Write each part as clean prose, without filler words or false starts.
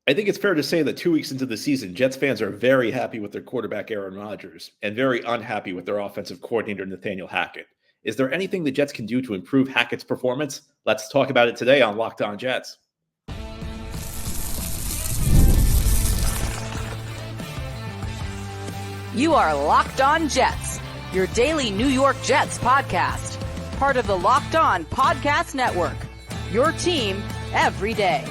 I think it's fair to say that 2 weeks into the season, Jets fans are very happy with their quarterback, Aaron Rodgers, and very unhappy with their offensive coordinator, Nathaniel Hackett. Is there anything the Jets can do to improve Hackett's performance? Let's talk about it today on Locked On Jets. You are Locked On Jets, your daily New York Jets podcast. Part of the Locked On Podcast Network, your team every day.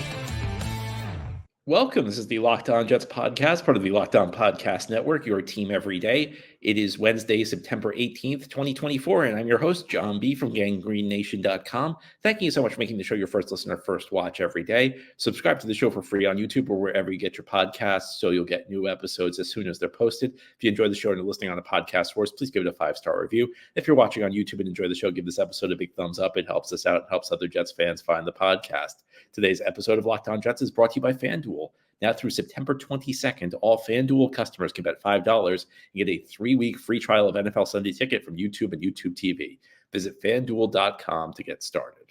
Welcome. This is the Locked On Jets podcast, part of the Locked On Podcast Network, your team every day. It is Wednesday, September 18th, 2024, and I'm your host, John B. from GangGreenNation.com. Thank you so much for making the show your first listen or first watch every day. Subscribe to the show for free on YouTube or wherever you get your podcasts so you'll get new episodes as soon as they're posted. If you enjoy the show and are listening on a podcast source, please give it a 5-star review. If you're watching on YouTube and enjoy the show, give this episode a big thumbs up. It helps us out and helps other Jets fans find the podcast. Today's episode of Locked On Jets is brought to you by FanDuel. Now through September 22nd, all FanDuel customers can bet $5 and get a 3-week free trial of NFL Sunday Ticket from YouTube and YouTube TV. Visit FanDuel.com to get started.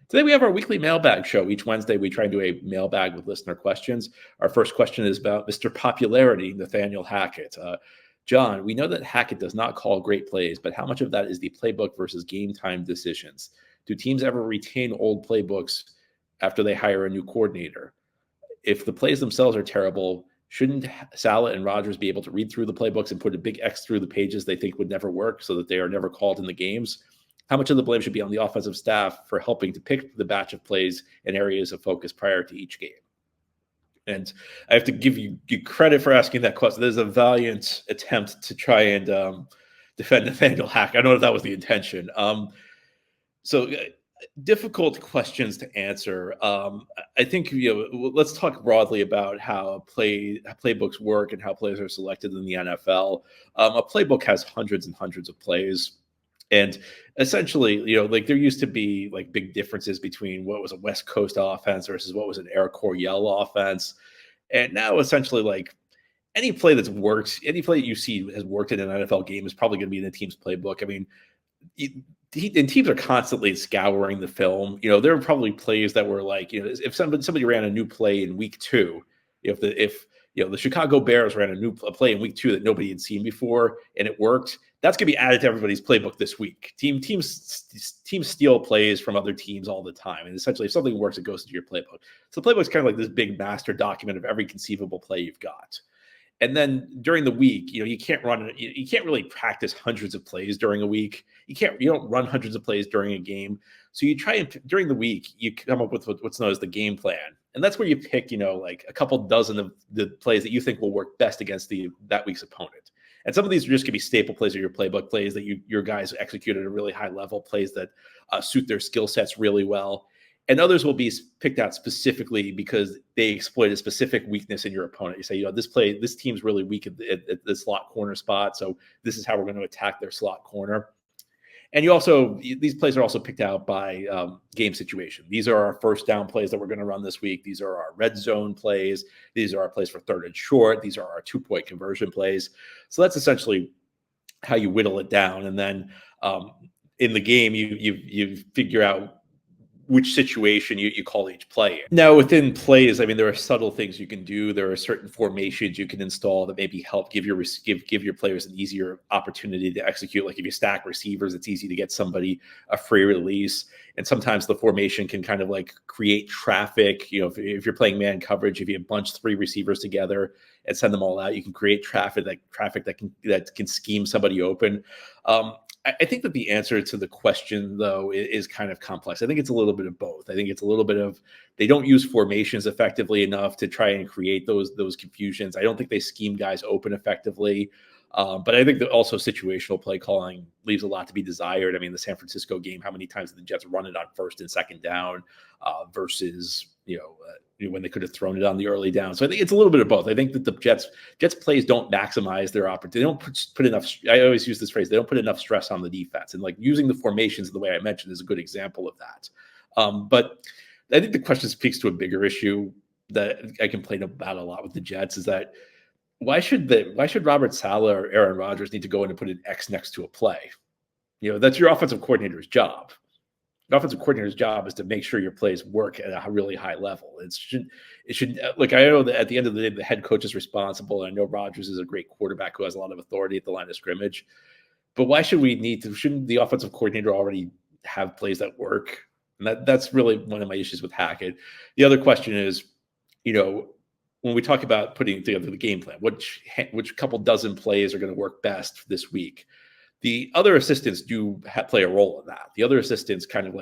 Today we have our weekly mailbag show. Each Wednesday we try and do a mailbag with listener questions. Our first question is about Mr. Popularity, Nathaniel Hackett. John, we know that Hackett does not call great plays, but how much of that is the playbook versus game time decisions? Do teams ever retain old playbooks after they hire a new coordinator? If the plays themselves are terrible, shouldn't Saleh and Rodgers be able to read through the playbooks and put a big X through the pages they think would never work so that they are never called in the games? How much of the blame should be on the offensive staff for helping to pick the batch of plays and areas of focus prior to each game? And I have to give you credit for asking that question. There's a valiant attempt to try and defend Nathaniel Hackett. I don't know if that was the intention. Difficult questions to answer. I think let's talk broadly about how playbooks work and how plays are selected in the NFL. A playbook has hundreds and hundreds of plays, and essentially, there used to be like big differences between what was a West Coast offense versus what was an Air Coryell offense, and now essentially like any play that's worked, any play that you see has worked in an NFL game is probably going to be in the team's playbook. I mean, and teams are constantly scouring the film. There are probably plays that were like, if somebody ran a new play in week 2, if the Chicago Bears ran a play in week 2 that nobody had seen before and it worked, that's going to be added to everybody's playbook this week. Teams steal plays from other teams all the time, and essentially, if something works, it goes into your playbook. So the playbook's kind of like this big master document of every conceivable play you've got. And then during the week, you can't really practice hundreds of plays during a week. You don't run hundreds of plays during a game. So you try and during the week, you come up with what's known as the game plan. And that's where you pick, like a couple dozen of the plays that you think will work best against that week's opponent. And some of these are just going to be staple plays of your playbook, plays that your guys execute at a really high level, plays that suit their skill sets really well. And others will be picked out specifically because they exploit a specific weakness in your opponent. You say, this team's really weak at the slot corner spot, so this is how we're going to attack their slot corner. And these plays are also picked out by game situation. These are our first down plays that we're going to run this week. These are our red zone plays. These are our plays for third and short. These are our 2-point conversion plays. So that's essentially how you whittle it down. And then in the game, you figure out which situation you call each play in. Now, within plays, I mean, there are subtle things you can do. There are certain formations you can install that maybe help give your players an easier opportunity to execute. Like if you stack receivers, it's easy to get somebody a free release. And sometimes the formation can kind of like create traffic. If you're playing man coverage, if you bunch 3 receivers together and send them all out, you can create traffic that can scheme somebody open. I think that the answer to the question, though, is kind of complex. I think it's a little bit of both. I think it's a little bit of they don't use formations effectively enough to try and create those confusions. I don't think they scheme guys open effectively. But I think that also situational play calling leaves a lot to be desired. I mean, the San Francisco game, how many times did the Jets run it on first and second down versus, when they could have thrown it on the early down. So I think it's a little bit of both. I think that the Jets plays don't maximize their opportunity. They don't put enough. I always use this phrase. They don't put enough stress on the defense, and like using the formations the way I mentioned is a good example of that. But I think the question speaks to a bigger issue that I complain about a lot with the Jets is that why should Robert Saleh or Aaron Rodgers need to go in and put an X next to a play? That's your offensive coordinator's job. The offensive coordinator's job is to make sure your plays work at a really high level. It should look. I know that at the end of the day, the head coach is responsible. And I know Rodgers is a great quarterback who has a lot of authority at the line of scrimmage. But why should we need to? Shouldn't the offensive coordinator already have plays that work? And that's really one of my issues with Hackett. The other question is, when we talk about putting together the game plan, which couple dozen plays are going to work best this week? The other assistants do play a role in that. The other assistants kind of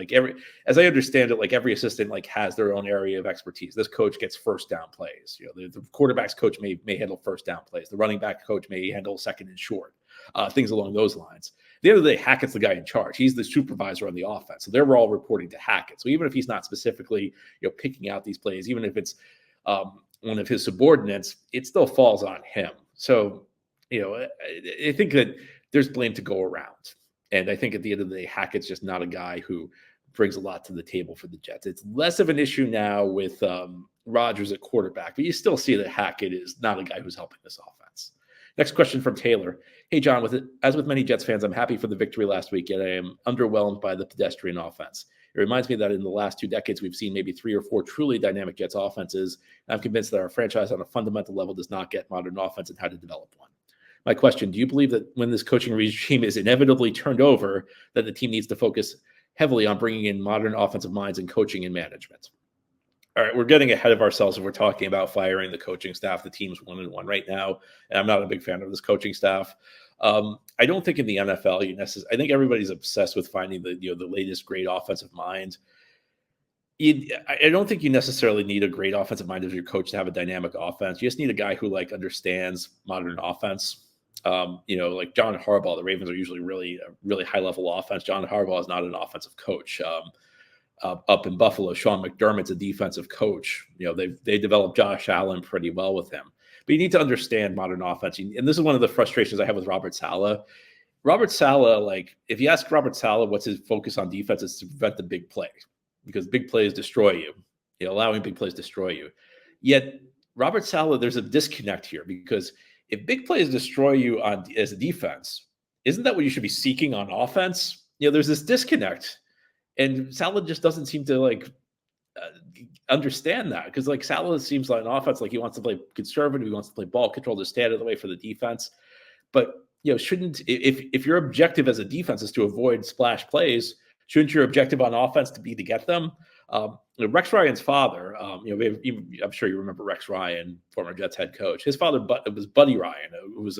as I understand it, like every assistant has their own area of expertise. This coach gets first down plays. The quarterback's coach may handle first down plays. The running back coach may handle second and short, things along those lines. At the end of the day, Hackett's the guy in charge. He's the supervisor on the offense. So they're all reporting to Hackett. So even if he's not specifically, picking out these plays, even if it's one of his subordinates, it still falls on him. So, I think that there's blame to go around. And I think at the end of the day, Hackett's just not a guy who brings a lot to the table for the Jets. It's less of an issue now with Rodgers at quarterback, but you still see that Hackett is not a guy who's helping this offense. Next question from Taylor. Hey, John, as with many Jets fans, I'm happy for the victory last week, yet I am underwhelmed by the pedestrian offense. It reminds me that in the last 2 decades, we've seen maybe 3 or 4 truly dynamic Jets offenses. I'm convinced that our franchise on a fundamental level does not get modern offense and how to develop one. My question, do you believe that when this coaching regime is inevitably turned over, that the team needs to focus heavily on bringing in modern offensive minds in coaching and management? All right, we're getting ahead of ourselves if we're talking about firing the coaching staff. The team's 1-1 right now, and I'm not a big fan of this coaching staff. I don't think in the NFL, I think everybody's obsessed with finding the latest great offensive mind. I don't think you necessarily need a great offensive mind as your coach to have a dynamic offense. You just need a guy who understands modern offense. Like John Harbaugh, the Ravens are usually really high level offense. John Harbaugh is not an offensive coach. Up in Buffalo, Sean McDermott's a defensive coach. They developed Josh Allen pretty well with him. But you need to understand modern offense. And this is one of the frustrations I have with Robert Saleh. Robert Saleh, if you ask Robert Saleh what's his focus on defense, is to prevent the big play, because big plays destroy you. Allowing big plays destroy you. Yet Robert Saleh, there's a disconnect here, because if big plays destroy you as a defense, isn't that what you should be seeking on offense? There's this disconnect, and Saleh just doesn't seem to understand that, because Saleh seems like an offense he wants to play conservative, he wants to play ball control to stay out of the way for the defense. But shouldn't, if your objective as a defense is to avoid splash plays, shouldn't your objective on offense to be to get them? Rex Ryan's father, I'm sure you remember Rex Ryan, former Jets head coach. His father was Buddy Ryan, who was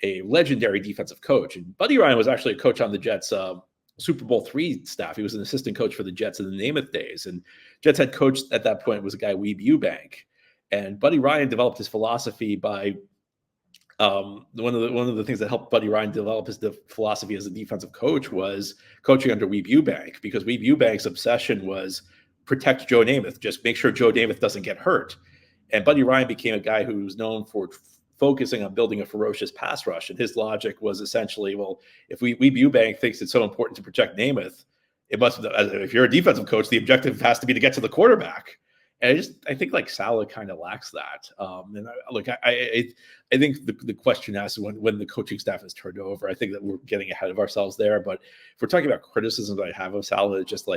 a legendary defensive coach. And Buddy Ryan was actually a coach on the Jets Super Bowl III staff. He was an assistant coach for the Jets in the Namath days. And Jets head coach at that point was a guy, Weeb Eubank. And Buddy Ryan developed his philosophy by one of the things that helped Buddy Ryan develop his philosophy as a defensive coach was coaching under Weeb Eubank, because Weeb Eubank's obsession was protect Joe Namath, just make sure Joe Namath doesn't get hurt. And Buddy Ryan became a guy who was known for focusing on building a ferocious pass rush. And his logic was essentially, well, if Weeb Eubank thinks it's so important to protect Namath, it must, if you're a defensive coach, the objective has to be to get to the quarterback. And I think Saleh kind of lacks that. I think the question asks when the coaching staff is turned over. I think that we're getting ahead of ourselves there. But if we're talking about criticism that I have of Saleh, it's just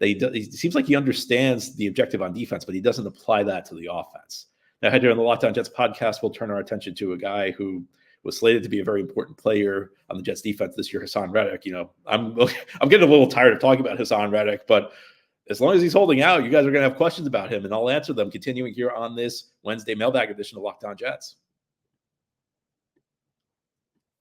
it seems like he understands the objective on defense, but he doesn't apply that to the offense. Now, here on the Locked On Jets podcast, we'll turn our attention to a guy who was slated to be a very important player on the Jets defense this year, Hassan Reddick. I'm getting a little tired of talking about Hassan Reddick, but as long as he's holding out, you guys are going to have questions about him, and I'll answer them continuing here on this Wednesday Mailback edition of Locked On Jets.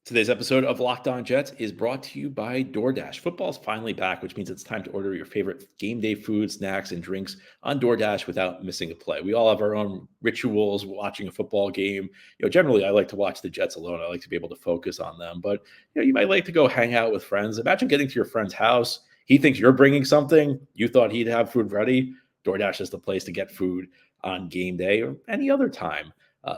Today's episode of Locked On Jets is brought to you by DoorDash. Football's finally back, which means it's time to order your favorite game day food, snacks, and drinks on DoorDash without missing a play. We all have our own rituals watching a football game. Generally, I like to watch the Jets alone. I like to be able to focus on them. But you might like to go hang out with friends. Imagine getting to your friend's house. He thinks you're bringing something. You thought he'd have food ready. DoorDash is the place to get food on game day or any other time.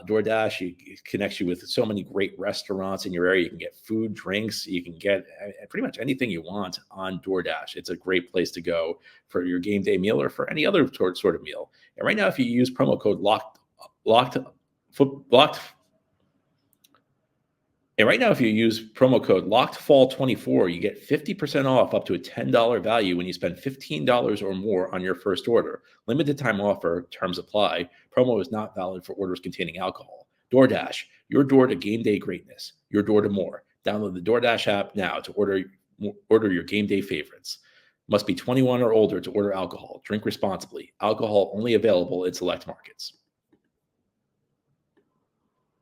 DoorDash connects you with so many great restaurants in your area. You can get food, drinks. You can get pretty much anything you want on DoorDash. It's a great place to go for your game day meal or for any other sort of meal. And right now, if you use promo code locked And right now, if you use promo code LOCKEDFALL24, you get 50% off up to a $10 value when you spend $15 or more on your first order. Limited time offer, terms apply. Promo is not valid for orders containing alcohol. DoorDash, your door to game day greatness, your door to more. Download the DoorDash app now to order your game day favorites. Must be 21 or older to order alcohol. Drink responsibly. Alcohol only available in select markets.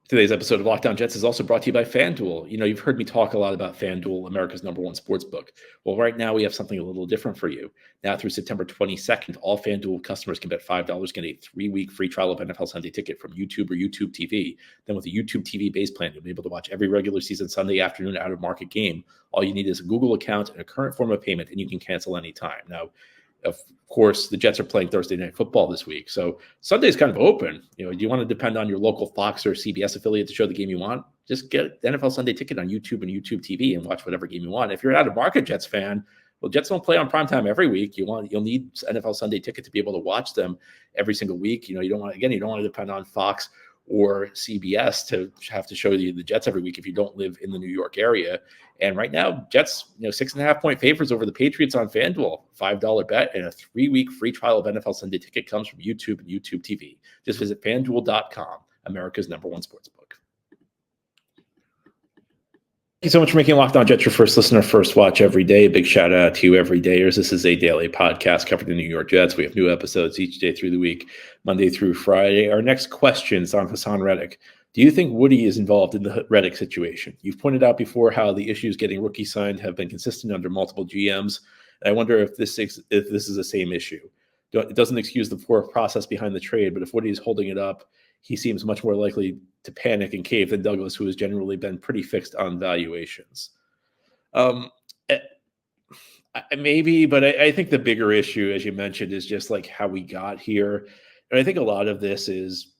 Today's episode of Locked On Jets is also brought to you by FanDuel. You've heard me talk a lot about FanDuel, America's #1 sports book. Well, right now we have something a little different for you. Now through September 22nd, all FanDuel customers can bet $5, get a 3-week free trial of NFL Sunday Ticket from YouTube or YouTube TV. Then with a YouTube TV base plan, you'll be able to watch every regular season Sunday afternoon out-of-market game. All you need is a Google account and a current form of payment, and you can cancel anytime. Now, of course, the Jets are playing Thursday Night Football this week, so Sunday's kind of open. Do you want to depend on your local Fox or CBS affiliate to show the game you want? Just get the NFL Sunday Ticket on YouTube and YouTube TV and watch whatever game you want. If you're an out-of-market Jets fan, well, Jets don't play on primetime every week. You'll need NFL Sunday Ticket to be able to watch them every single week. You don't want to depend on Fox or CBS to have to show you the Jets every week if you don't live in the New York area. And right now, Jets, 6.5-point favorites over the Patriots on FanDuel. $5 bet and a 3-week free trial of NFL Sunday Ticket comes from YouTube and YouTube TV. Just visit FanDuel.com, America's #1 sportsbook. Thank you so much for making Locked On Jets your first listener, first watch every day. Big shout out to you everydayers. This is a daily podcast covering the New York Jets. We have new episodes each day through the week, Monday through Friday. Our next question is on Hassan Reddick. Do you think Woody is involved in the Reddick situation? You've pointed out before how the issues getting rookie signed have been consistent under multiple GMs. And I wonder if this is the same issue. It doesn't excuse the poor process behind the trade, but if Woody is holding it up, he seems much more likely to panic and cave than Douglas, who has generally been pretty fixed on valuations. Maybe, but I think the bigger issue, as you mentioned, is just like how we got here. And I think a lot of this is,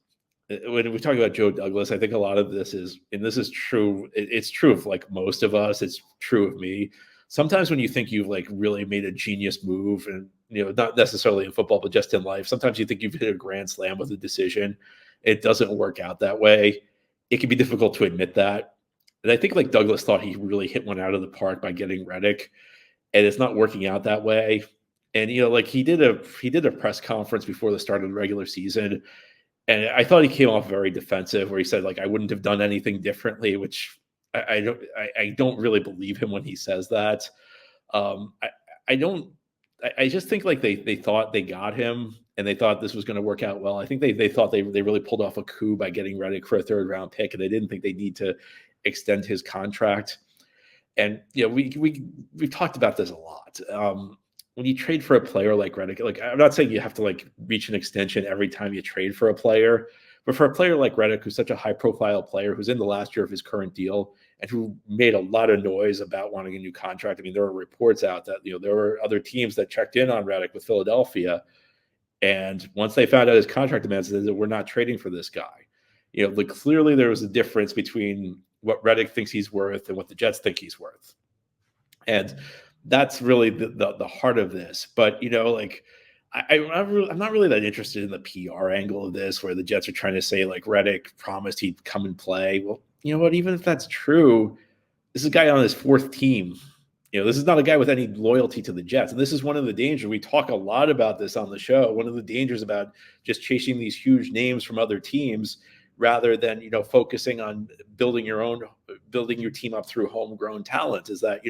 when we talk about Joe Douglas, I think a lot of this is, and this is true, it's true of like most of us, it's true of me. Sometimes when you think you've like really made a genius move, and not necessarily in football, but just in life, sometimes you think you've hit a grand slam with a decision. It doesn't work out that way. It can be difficult to admit that. And I think like Douglas thought he really hit one out of the park by getting Reddick, and it's not working out that way. And like he did a press conference before the start of the regular season, and I thought he came off very defensive, where he said like I wouldn't have done anything differently, which I don't really believe him when he says that. I just think like they thought they got him, and they thought this was going to work out well. I think they thought they really pulled off a coup by getting Reddick for a 3rd-round pick, and they didn't think they need to extend his contract. And we've talked about this a lot. When you trade for a player like Reddick, like I'm not saying you have to like reach an extension every time you trade for a player, but for a player like Reddick, who's such a high-profile player, who's in the last year of his current deal, and who made a lot of noise about wanting a new contract. I mean, there were reports out that there were other teams that checked in on Reddick with Philadelphia, and once they found out his contract demands, they said, we're not trading for this guy. Like clearly there was a difference between what Reddick thinks he's worth and what the Jets think he's worth, and that's really the heart of this. But I'm not really that interested in the PR angle of this, where the Jets are trying to say like Reddick promised he'd come and play. Well, you know what? Even if that's true, this is a guy on his 4th team. This is not a guy with any loyalty to the Jets. And this is one of the dangers. We talk a lot about this on the show. One of the dangers about just chasing these huge names from other teams rather than, focusing on building your team up through homegrown talent is that,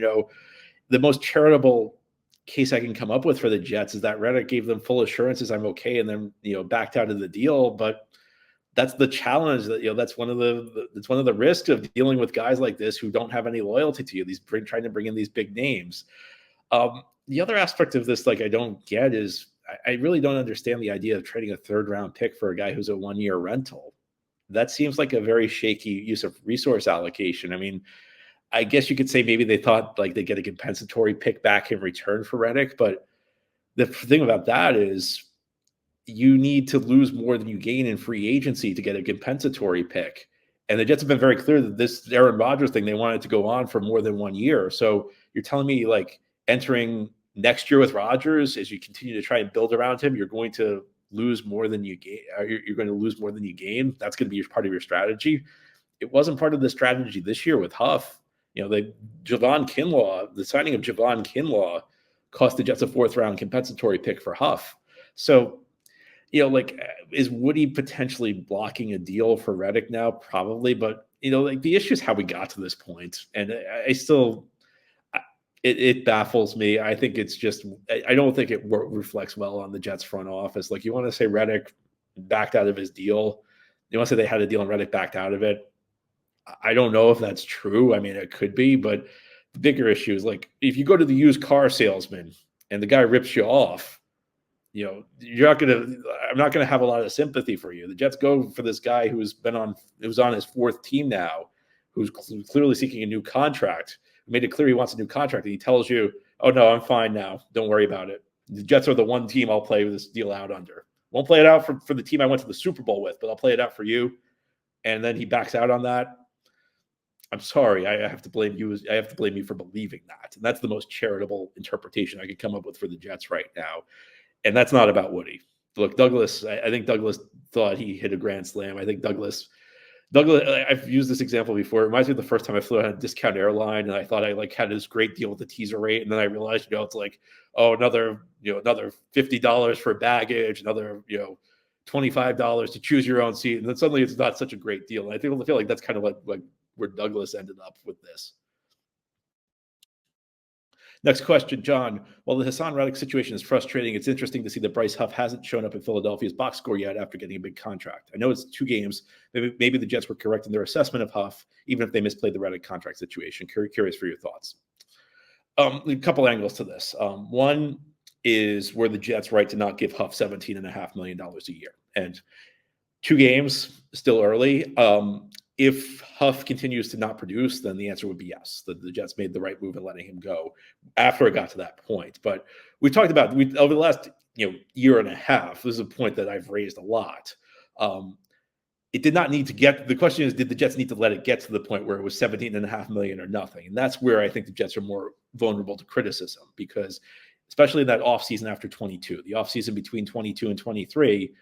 the most charitable case I can come up with for the Jets is that Reddick gave them full assurances I'm okay, and then, backed out of the deal. But that's the challenge that, that's one of the risks of dealing with guys like this who don't have any loyalty to you. Trying to bring in these big names. The other aspect of this, like, I don't get is I really don't understand the idea of trading a 3rd-round pick for a guy who's a 1-year rental. That seems like a very shaky use of resource allocation. I mean, I guess you could say maybe they thought like they get a compensatory pick back in return for Reddick, but the thing about that is you need to lose more than you gain in free agency to get a compensatory pick. And the Jets have been very clear that this Aaron Rodgers thing, they wanted to go on for more than 1 year. So you're telling me like entering next year with Rodgers, as you continue to try and build around him, you're going to lose more than you gain. You're going to lose more than you gain. That's going to be part of your strategy. It wasn't part of the strategy this year with Huff. The signing of Javon Kinlaw cost the Jets a 4th-round compensatory pick for Huff. So, is Woody potentially blocking a deal for Reddick now? Probably, but the issue is how we got to this point, and it baffles me. I think it's just I don't think it reflects well on the Jets front office. Like, you want to say Reddick backed out of his deal, you want to say they had a deal and Reddick backed out of it. I don't know if that's true. I mean, it could be, but the bigger issue is, like, if you go to the used car salesman and the guy rips you off, I'm not gonna have a lot of sympathy for you. The Jets go for this guy who's on his 4th team now, who's clearly seeking a new contract, who made it clear he wants a new contract, and he tells you, "Oh no, I'm fine now. Don't worry about it. The Jets are the one team I'll play this deal out under. Won't play it out for the team I went to the Super Bowl with, but I'll play it out for you." And then he backs out on that. I'm sorry, I have to blame you. I have to blame you for believing that. And that's the most charitable interpretation I could come up with for the Jets right now. And that's not about Woody. Look, Douglas, I think Douglas thought he hit a grand slam. I think Douglas, I've used this example before. It reminds me of the first time I flew on a discount airline, and I thought I had this great deal with the teaser rate. And then I realized, it's like, another $50 for baggage, another, $25 to choose your own seat. And then suddenly it's not such a great deal. And I feel like that's kind of like where Douglas ended up with this. Next question, John. While the Hassan Ridgely situation is frustrating, it's interesting to see that Bryce Huff hasn't shown up in Philadelphia's box score yet after getting a big contract. I know it's 2 games. Maybe the Jets were correct in their assessment of Huff, even if they misplayed the Ridgely contract situation. Curious for your thoughts. A couple angles to this. One is, were the Jets right to not give Huff $17.5 million a year? And 2 games, still early. If Huff continues to not produce, then the answer would be yes. The Jets made the right move in letting him go after it got to that point. But we talked about over the last year and a half. This is a point that I've raised a lot. It did not need to get. The question is, did the Jets need to let it get to the point where it was $17.5 million or nothing? And that's where I think the Jets are more vulnerable to criticism, because especially in that offseason after 22, the offseason between 22 and 23,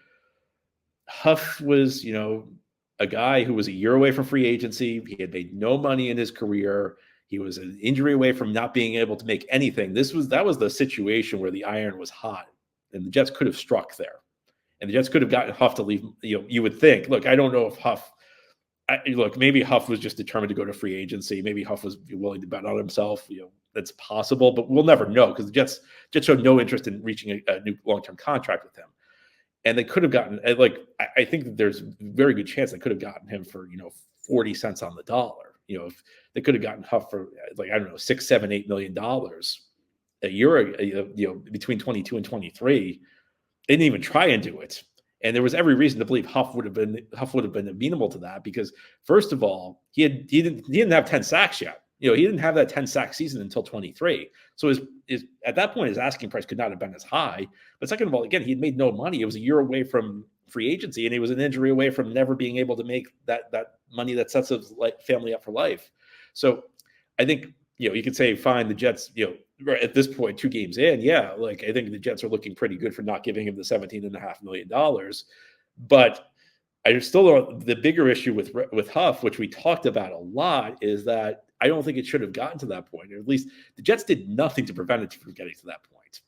Huff was, a guy who was a year away from free agency. He had made no money in his career. He was an injury away from not being able to make anything. That was the situation where the iron was hot, and the Jets could have struck there, and the Jets could have gotten Huff to leave. You would think. Look, I don't know if Huff. Maybe Huff was just determined to go to free agency. Maybe Huff was willing to bet on himself. That's possible, but we'll never know, because the Jets showed no interest in reaching a new long-term contract with him. And they could have gotten, I think that there's a very good chance they could have gotten him for, 40 cents on the dollar. If they could have gotten Huff for, $6, $7, $8 million a year, between 22 and 23, they didn't even try and do it. And there was every reason to believe Huff would have been amenable to that, because, first of all, he didn't have 10 sacks yet. He didn't have that 10-sack season until 23. So his at that point, his asking price could not have been as high. But second of all, again, he had made no money. It was a year away from free agency, and he was an injury away from never being able to make that money that sets his family up for life. So I think, you could say, fine, the Jets, at this point, 2 games in, I think the Jets are looking pretty good for not giving him the $17.5 million. But I still don't. The bigger issue with Huff, which we talked about a lot, is that I don't think it should have gotten to that point. Or at least the Jets did nothing to prevent it from getting to that point.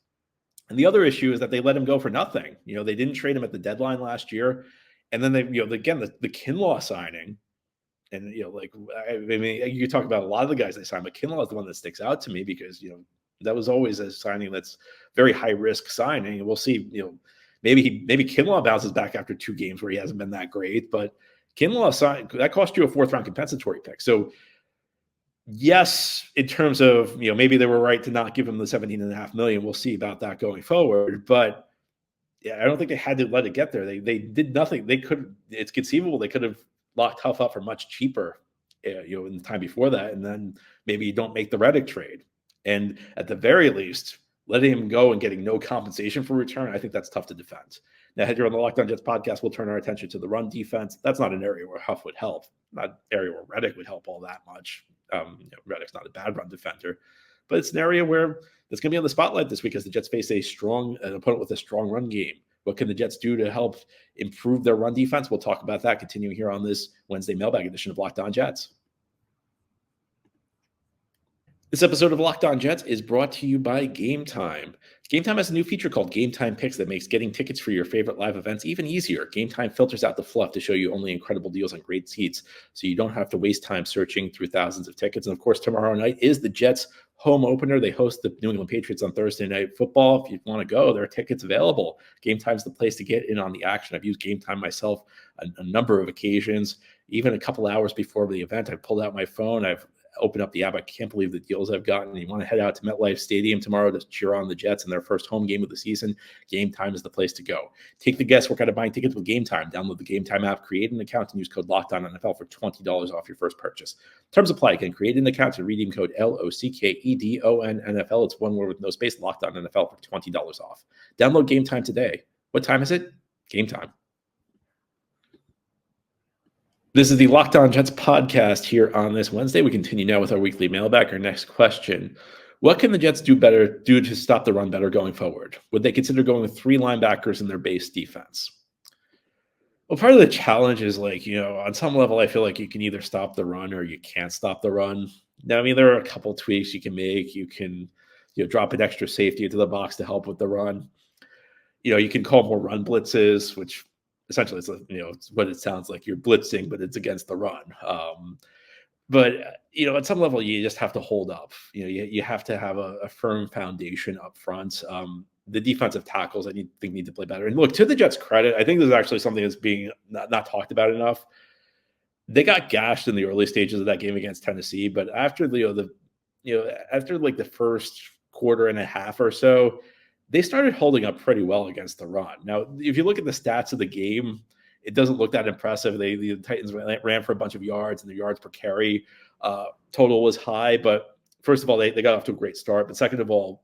And the other issue is that they let him go for nothing. They didn't trade him at the deadline last year, and then the Kinlaw signing, and you talk about a lot of the guys they signed, but Kinlaw is the one that sticks out to me, because that was always a signing that's very high risk signing, and we'll see. Maybe Kinlaw bounces back after 2 games where he hasn't been that great, but Kinlaw that cost you a 4th-round compensatory pick. So yes, in terms of, maybe they were right to not give him the $17.5 million. We'll see about that going forward. But I don't think they had to let it get there. They did nothing. It's conceivable they could have locked Huff up for much cheaper, in the time before that. And then maybe you don't make the Reddick trade. And at the very least, letting him go and getting no compensation for return, I think that's tough to defend. Now, here on the Locked On Jets podcast, we'll turn our attention to the run defense. That's not an area where Huff would help, not an area where Reddick would help all that much. Reddick's not a bad run defender, but it's an area where it's going to be on the spotlight this week, as the Jets face an opponent with a strong run game. What can the Jets do to help improve their run defense? We'll talk about that continuing here on this Wednesday mailbag edition of Locked On Jets. This episode of Locked On Jets is brought to you by Gametime. Gametime has a new feature called Gametime Picks that makes getting tickets for your favorite live events even easier. Gametime filters out the fluff to show you only incredible deals on great seats, so you don't have to waste time searching through thousands of tickets. And of course, tomorrow night is the Jets home opener. They host the New England Patriots on Thursday Night Football. If you want to go, there are tickets available. Gametime's the place to get in on the action. I've used Gametime myself a number of occasions. Even a couple hours before the event, I pulled out my phone. I've open up the app. I can't believe the deals I've gotten. You want to head out to MetLife Stadium tomorrow to cheer on the Jets in their first home game of the season. Gametime is the place to go. Take the guesswork out of buying tickets with Gametime. Download the Gametime app, create an account, and use code LOCKEDONNFL for $20 off your first purchase. Terms apply. Again, create an account and redeem code LOCKEDONNFL. It's one word with no space. LOCKEDONNFL for $20 off. Download Gametime today. What time is it? Gametime. This is the Locked On Jets podcast here on this Wednesday. We continue now with our weekly mailback. Our next question: what can the Jets do to stop the run better going forward? Would they consider going with 3 linebackers in their base defense? Well, part of the challenge is on some level, I feel like you can either stop the run or you can't stop the run. Now, I mean, there are a couple tweaks you can make. You can, drop an extra safety into the box to help with the run. You can call more run blitzes, which essentially it's what it sounds like. You're blitzing, but it's against the run. But at some level, you just have to hold up. You have to have a firm foundation up front. The defensive tackles, I think, need to play better. And look, to the Jets' credit, I think this is actually something that's being not talked about enough. They got gashed in the early stages of that game against Tennessee, but after after the first quarter and a half or so, they started holding up pretty well against the run. Now, if you look at the stats of the game, it doesn't look that impressive. The Titans ran for a bunch of yards, and the yards per carry total was high. But first of all, they got off to a great start. But second of all,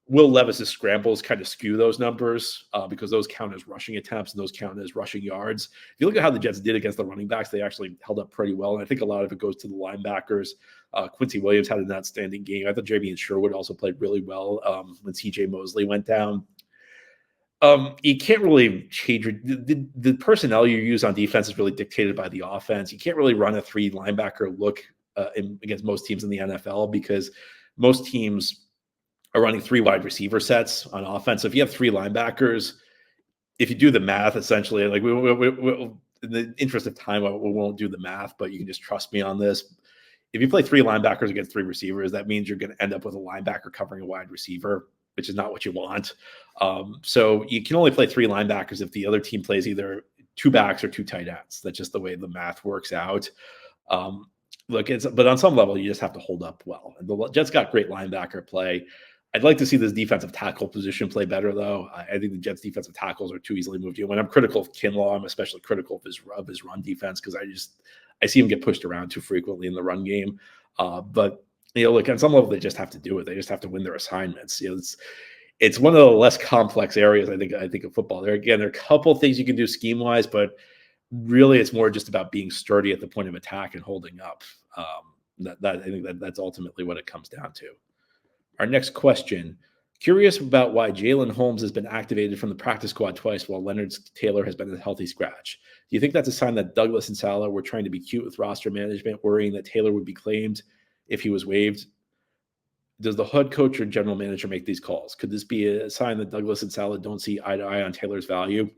Will Levis's scrambles kind of skew those numbers because those count as rushing attempts and those count as rushing yards. If you look at how the Jets did against the running backs, they actually held up pretty well. And I think a lot of it goes to the linebackers. Quincy Williams had an outstanding game. I thought Javian Sherwood also played really well when CJ Mosley went down. You can't really change the personnel you use on defense is really dictated by the offense. You can't really run a 3 linebacker look against most teams in the NFL because most teams are running 3 wide receiver sets on offense. So if you have 3 linebackers, if you do the math, essentially, we in the interest of time, we won't do the math, but you can just trust me on this. If you play 3 linebackers against 3 receivers, that means you're going to end up with a linebacker covering a wide receiver, which is not what you want. So you can only play 3 linebackers if the other team plays either 2 backs or 2 tight ends. That's just the way the math works out. But on some level, you just have to hold up well. And the Jets got great linebacker play. I'd like to see this defensive tackle position play better, though. I think the Jets' defensive tackles are too easily moved. When I'm critical of Kinlaw, I'm especially critical of his run defense because I see him get pushed around too frequently in the run game. But on some level, they just have to do it. They just have to win their assignments. It's one of the less complex areas I think of football. There are a couple things you can do scheme wise, but really it's more just about being sturdy at the point of attack and holding up. I think that's ultimately what it comes down to. Our next question: curious about why Jalen Holmes has been activated from the practice squad twice while Leonard Taylor has been a healthy scratch. Do you think that's a sign that Douglas and Saleh were trying to be cute with roster management, worrying that Taylor would be claimed if he was waived? Does the head coach or general manager make these calls? Could this be a sign that Douglas and Saleh don't see eye to eye on Taylor's value?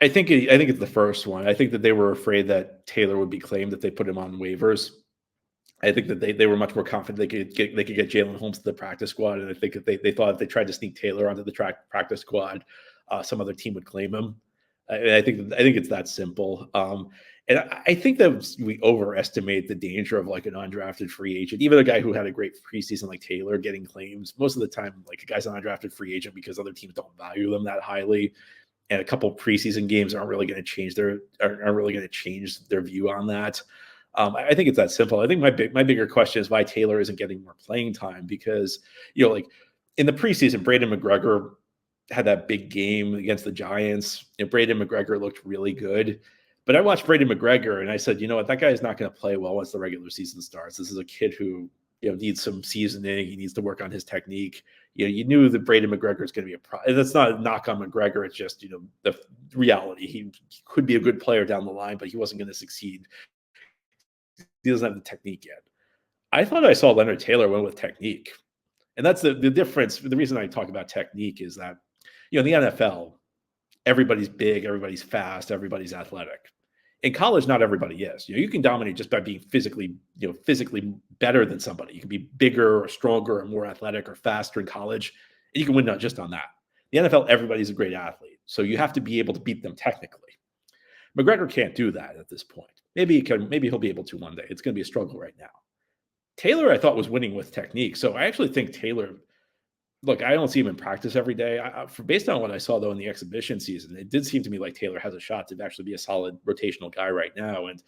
I think it's the first one. I think that they were afraid that Taylor would be claimed if they put him on waivers. I think that they were much more confident they could get Jalen Holmes to the practice squad, and I think that they thought if they tried to sneak Taylor onto the practice squad, some other team would claim him. I think it's that simple. And I think that we overestimate the danger of an undrafted free agent, even a guy who had a great preseason like Taylor getting claims. Most of the time, a guy's an undrafted free agent because other teams don't value them that highly, and a couple preseason games aren't really going to change their view on that. I think it's that simple. I think my bigger question is why Taylor isn't getting more playing time because, in the preseason, Braden McGregor had that big game against the Giants, and Braden McGregor looked really good. But I watched Braden McGregor and I said, that guy is not going to play well once the regular season starts. This is a kid who, needs some seasoning. He needs to work on his technique. you knew that Braden McGregor is going to be a problem. That's not a knock on McGregor. It's just, the reality. He could be a good player down the line, but he wasn't going to succeed. He doesn't have the technique yet. I thought I saw Leonard Taylor win with technique. And that's the difference. The reason I talk about technique is that, in the NFL, everybody's big, everybody's fast, everybody's athletic. In college, not everybody is. You can dominate just by being physically better than somebody. You can be bigger or stronger or more athletic or faster in college, and you can win not just on that. The NFL, everybody's a great athlete, so you have to be able to beat them technically. McGregor can't do that at this point. Maybe he can. Maybe he'll be able to one day. It's going to be a struggle right now. Taylor, I thought, was winning with technique, so I actually think Taylor. Look, I don't see him in practice every day. Based on what I saw, though, in the exhibition season, it did seem to me like Taylor has a shot to actually be a solid rotational guy right now. And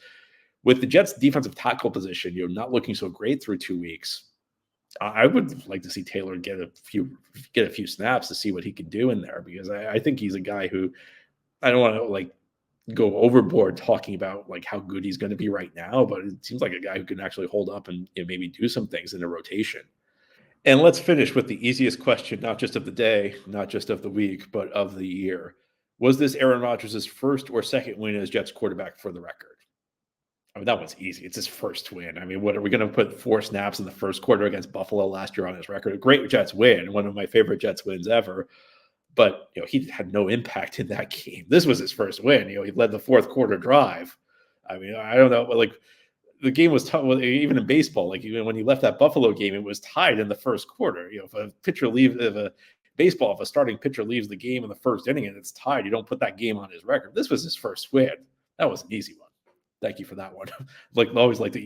with the Jets' defensive tackle position, not looking so great through 2 weeks, I would like to see Taylor get a few snaps to see what he can do in there, because I think he's a guy who, I don't want to go overboard talking about how good he's going to be right now, but it seems like a guy who can actually hold up and maybe do some things in a rotation. And let's finish with the easiest question, not just of the day, not just of the week, but of the year. Was this Aaron Rodgers' first or second win as Jets quarterback for the record? I mean, that one's easy. It's his first win. I mean, what are we going to put 4 snaps in the first quarter against Buffalo last year on his record? A great Jets win, one of my favorite Jets wins ever. But, he had no impact in that game. This was his first win. He led the fourth quarter drive. I mean, I don't know, but the game was tough, even in baseball. Even when he left that Buffalo game, it was tied in the first quarter. If a starting pitcher leaves the game in the first inning and it's tied, you don't put that game on his record. This was his first win. That was an easy one. Thank you for that one. Always like to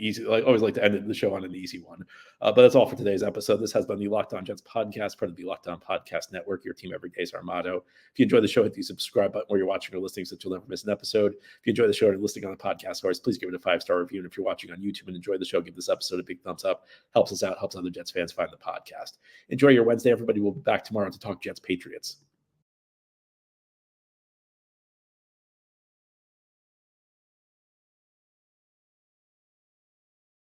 end the show on an easy one. But that's all for today's episode. This has been the Locked On Jets podcast, part of the Locked On Podcast Network. Your team every day is our motto. If you enjoy the show, hit the subscribe button where you're watching or listening so that you'll never miss an episode. If you enjoy the show and listening on the podcast source, please give it a 5-star review. And if you're watching on YouTube and enjoy the show, give this episode a big thumbs up. Helps us out, helps other Jets fans find the podcast. Enjoy your Wednesday, everybody. We'll be back tomorrow to talk Jets Patriots.